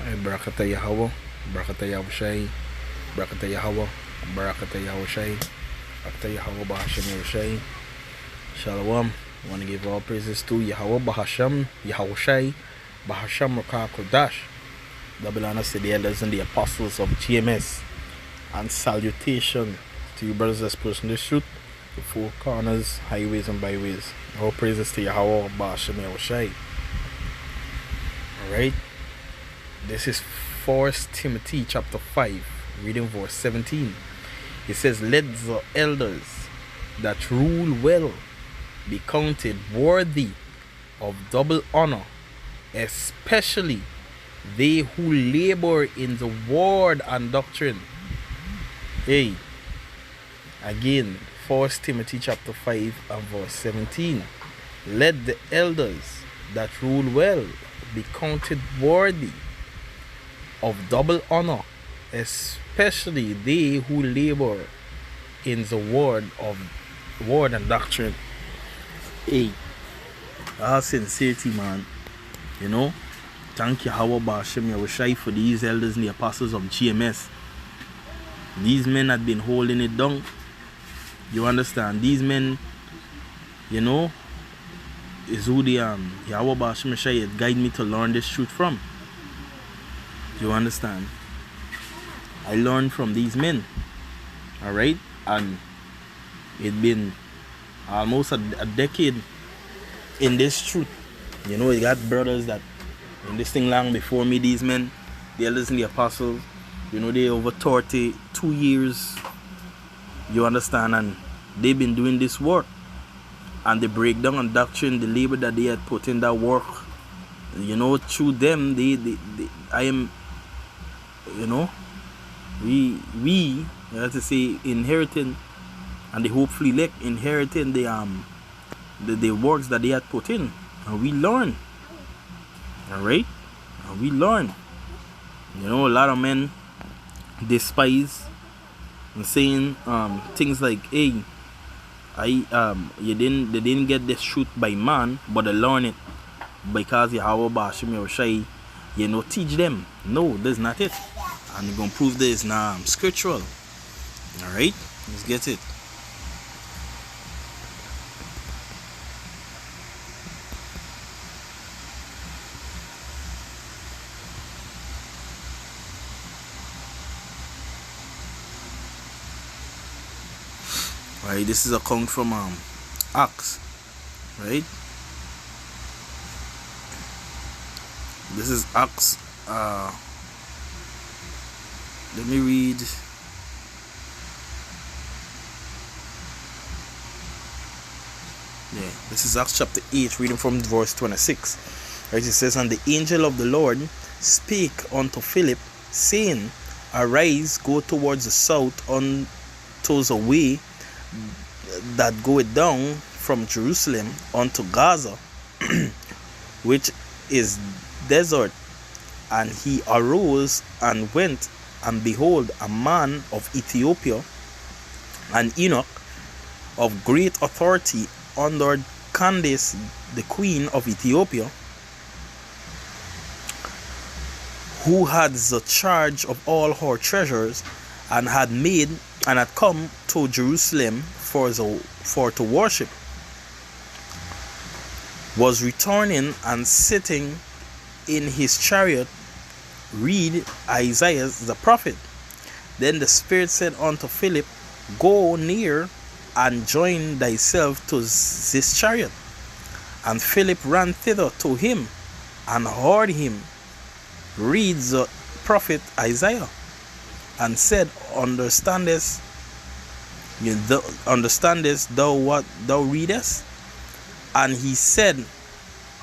Barakata Yahweh, Barakata Yahushai, Barakata Yahweh, Barakata Yahushai, Barakata Yahweh Bahasham Yahushai. Shalom. I want to give all praises to Yahweh Bahasham, Yahushai, Bahasham Rakah Kodash. Double honors to the elders and the apostles of GMS. And salutation to you brothers that's pushing the truth, the four corners, highways and byways. All praises to Yahweh Bahasham Yahushai. Alright. This is 1 Timothy chapter 5, reading verse 17. It says, let the elders that rule well be counted worthy of double honor, especially they who labor in the word and doctrine. Hey, again, 1 Timothy chapter 5 and verse 17. Let the elders that rule well be counted worthy of double honor, especially they who labor in the word and doctrine. Hey, all sincerity, man. You know, thank you, Yahweh Bahasham Yahushai, for these elders and the apostles of GMS. These men had been holding it down. You understand? These men, you know, is who the Yahweh Bahasham Yahushai had guided me to learn this truth from. You understand? I learned from these men. Alright? And it's been almost a decade in this truth. You know, you got brothers that in this thing long before me, these men, the elders and the apostles, you know, they over 32 years. You understand? And they've been doing this work. And the breakdown and doctrine, the labor that they had put in that work, you know, through them, I am, you know, we have to say inheriting, and they hopefully inheriting the works that they had put in, and we learn. Alright? And we learn. You know, a lot of men despise and saying things like, hey, they didn't get this truth by man, but they learn it because Yahweh Bahasham Yahushai, you know, teach them. No, that's not it. And you're gonna prove this now scriptural. Alright? Let's get it. Right, this is a count from Acts. Right? This is Acts. Let me read. Yeah, this is Acts chapter 8, reading from verse 26. Right, it says, and the angel of the Lord spake unto Philip, saying, arise, go towards the south unto the way that goeth down from Jerusalem unto Gaza, which is desert. And he arose and went, and behold, a man of Ethiopia, an eunuch of great authority under Candace, the queen of Ethiopia, who had the charge of all her treasures, and had come to Jerusalem for to worship, was returning and sitting in his chariot, read Isaiah the prophet. Then the Spirit said unto Philip, go near and join thyself to this chariot. And Philip ran thither to him, and heard him read the prophet Isaiah, and said, understandest thou what thou readest? And he said,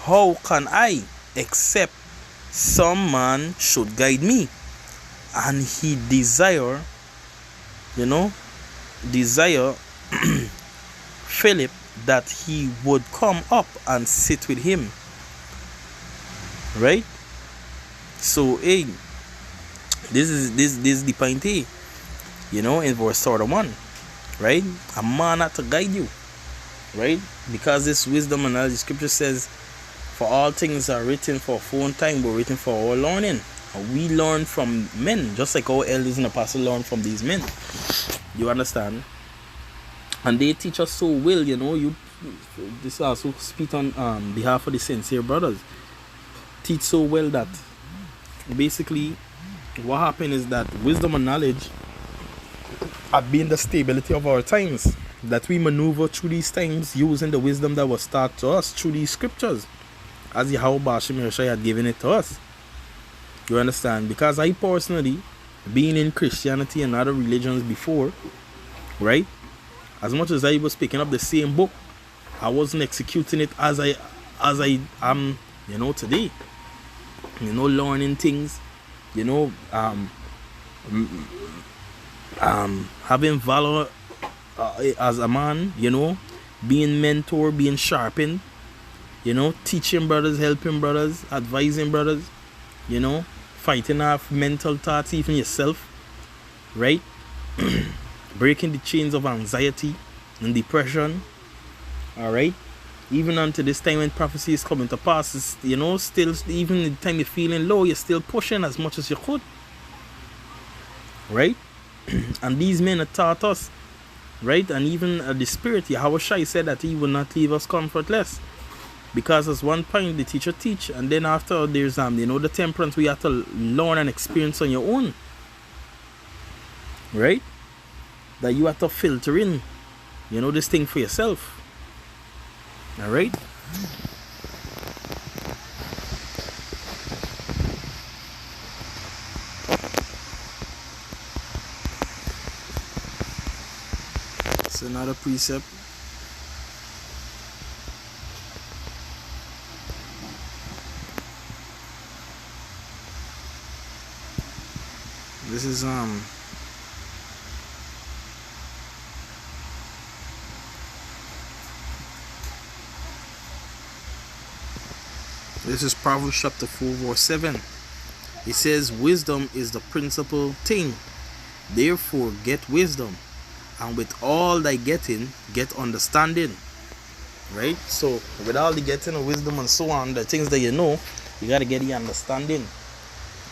how can I, except some man should guide me? And he desire Philip that he would come up and sit with him. Right? So, hey, this is the point here. You know, in verse 31. Right? A man had to guide you. Right? Because this wisdom and knowledge, the scripture says, for all things are written for aforetime, but written for our learning. We learn from men, just like our elders and apostles learn from these men. You understand? And they teach us so well, you know. This also speak on behalf of the sincere brothers. Teach so well that basically what happened is that wisdom and knowledge have been the stability of our times. That we maneuver through these times using the wisdom that was taught to us through these scriptures, as Yahweh Bashim Yeshua had given it to us. You understand? Because I personally, being in Christianity and other religions before, right? As much as I was picking up the same book, I wasn't executing it as I am, you know, today. You know, learning things, you know, having valor as a man, you know, being mentor, being sharpened, you know, teaching brothers, helping brothers, advising brothers, you know, fighting off mental thoughts, even yourself, right? Breaking the chains of anxiety and depression, all right? Even unto this time when prophecy is coming to pass, it's, you know, still, even the time you're feeling low, you're still pushing as much as you could, right? And these men have taught us, right? And even the Spirit, Yahweh Shai said that he will not leave us comfortless. Because as one point the teacher teach, and then after there's you know, the temperance we have to learn and experience on your own, right? That you have to filter in, you know, this thing for yourself. All right. It's another precept. This is This is Proverbs chapter 4 verse 7. It says, wisdom is the principal thing. Therefore get wisdom, and with all thy getting, get understanding. Right? So with all the getting of wisdom and so on, the things that you know, you got to get the understanding.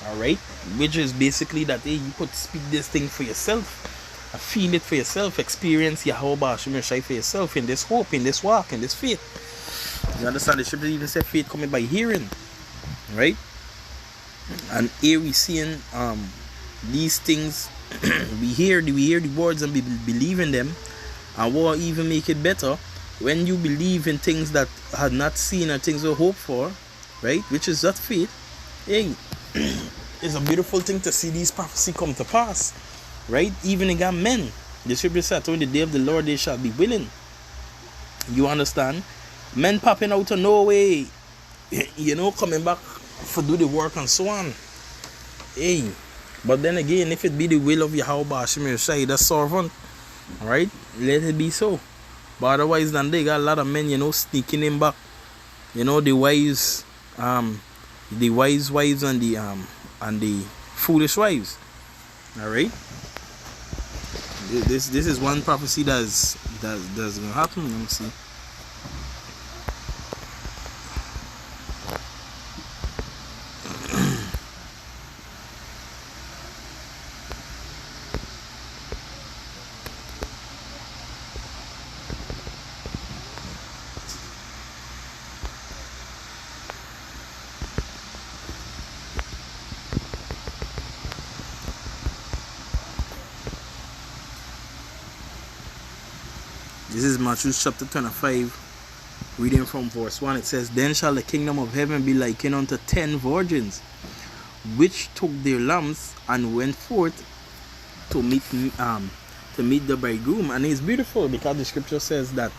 Alright? Which is basically that, hey, you could speak this thing for yourself, feel it for yourself, experience Yahweh Bashim Yeshai for yourself in this hope, in this walk, in this faith. You understand? The scripture even said faith coming by hearing, right? And here we seeing these things. we hear the words and we believe in them, and what even make it better, when you believe in things that had not seen or things we hope for, right? Which is that faith. Hey, it's a beautiful thing to see these prophecies come to pass, right? Even in men, the scripture said, "On the day of the Lord they shall be willing." You understand? Men popping out of nowhere, you know, coming back for do the work and so on. Hey, but then again, if it be the will of Yahweh Bashim Yeshai, the servant, alright, let it be so. But otherwise than they got a lot of men, you know, sneaking in back. You know, the wise wives and the foolish wives. Alright? This is one prophecy that's gonna happen. Let me see. This is Matthew chapter 25, reading from verse 1. It says, "Then shall the kingdom of heaven be likened unto 10 virgins, which took their lamps and went forth to meet the bridegroom." And it's beautiful because the scripture says that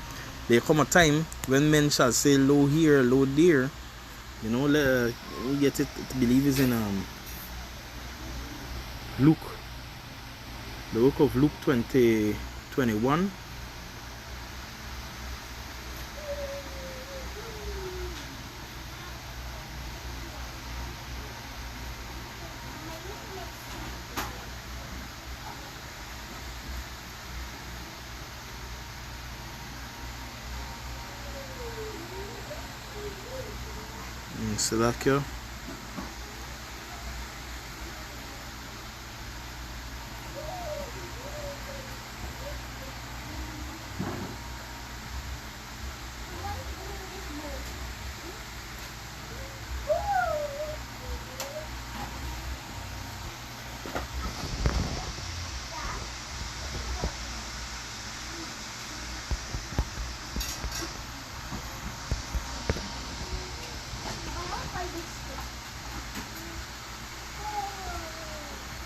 there come a time when men shall say, "Lo here, lo there." You know, we get it. I believe it's in Luke, the book of Luke 20:21. Salakia.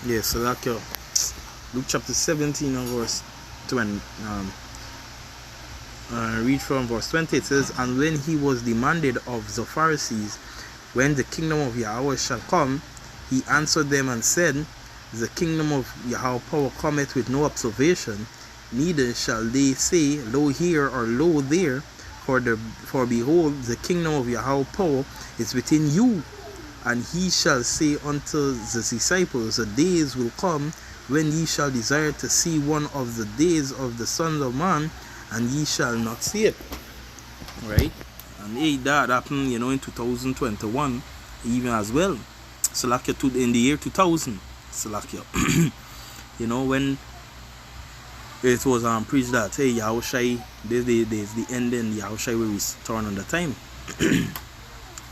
Yeah, so like Luke chapter 17 and verse 20. Read from verse 20. It says, "And when he was demanded of the Pharisees when the kingdom of Yahweh shall come, he answered them and said, The kingdom of Yahweh power cometh with no observation, neither shall they say, Lo here or lo there, for behold, the kingdom of Yahweh power is within you. And he shall say unto the disciples, The days will come when ye shall desire to see one of the days of the Son of Man, and ye shall not see it." Right? And that happened, in 2021, even as well. So like in the year 2000, so like when it was preached that, hey, Yahushai, there's the ending, Yahushai will return on the time.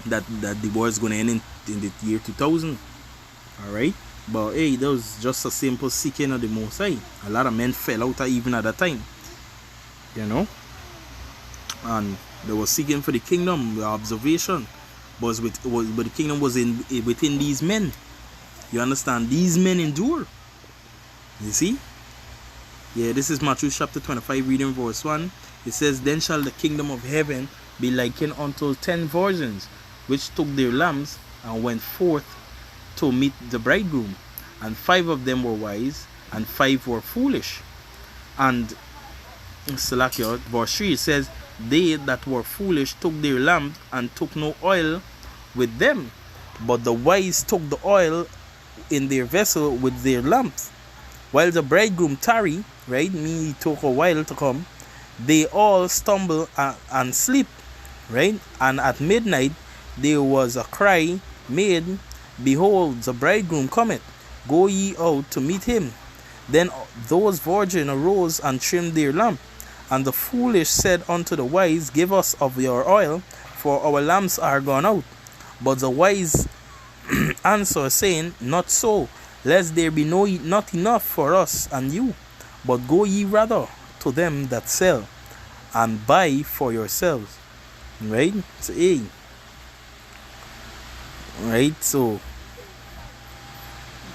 that the war is going to end in the year 2000. Alright? But hey, that was just a simple seeking of the Most High. A lot of men fell out even at that time. And they were seeking for the kingdom, the observation. But the kingdom was within these men. You understand? These men endure. You see? Yeah, this is Matthew chapter 25, reading verse 1. It says, "Then shall the kingdom of heaven be likened unto 10 virgins, which took their lamps and went forth to meet the bridegroom. And 5 of them were wise, and 5 were foolish. And Salakia, verse 3, it says, They that were foolish took their lamp and took no oil with them, but the wise took the oil in their vessel with their lamps. While the bridegroom tarry," right, it took a while to come, "they all stumble and sleep," right? "And at midnight there was a cry made, Behold, the bridegroom cometh, go ye out to meet him. Then those virgins arose and trimmed their lamp. And the foolish said unto the wise, Give us of your oil, for our lamps are gone out. But the wise answer, saying, Not so, lest there be not enough for us and you. But go ye rather to them that sell, and buy for yourselves." Right? So, hey. Right? So,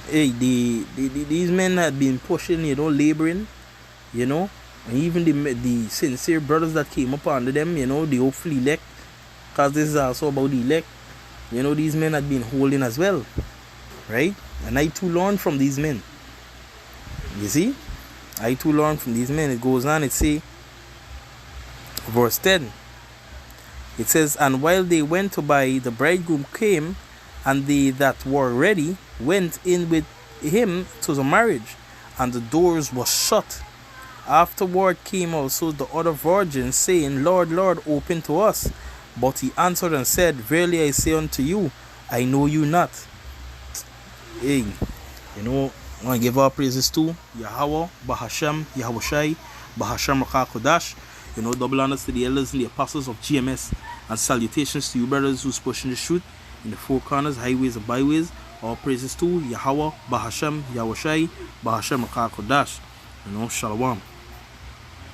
hey, these men had been pushing, laboring, and even the sincere brothers that came up under them, the hopeful elect, because this is also about the elect, these men had been holding as well, right? And I too learned from these men. You see? I too learned from these men. It goes on, it say, verse 10, it says, "And while they went to buy, the bridegroom came, and they that were ready went in with him to the marriage, and the doors were shut. Afterward came also the other virgins, saying, Lord, Lord, open to us. But he answered and said, Verily I say unto you, I know you not." Hey, I want to give our praises to Yahweh, Bahasham, Yahushai, Bahasham Rakakodash. Double honors to the elders and the apostles of GMS, and salutations to you brothers who's pushing the truth in the 4 corners, highways and byways. All praises to Yahweh, Bahasham, Yahushai, Bahasham Rakakodash. Shalom.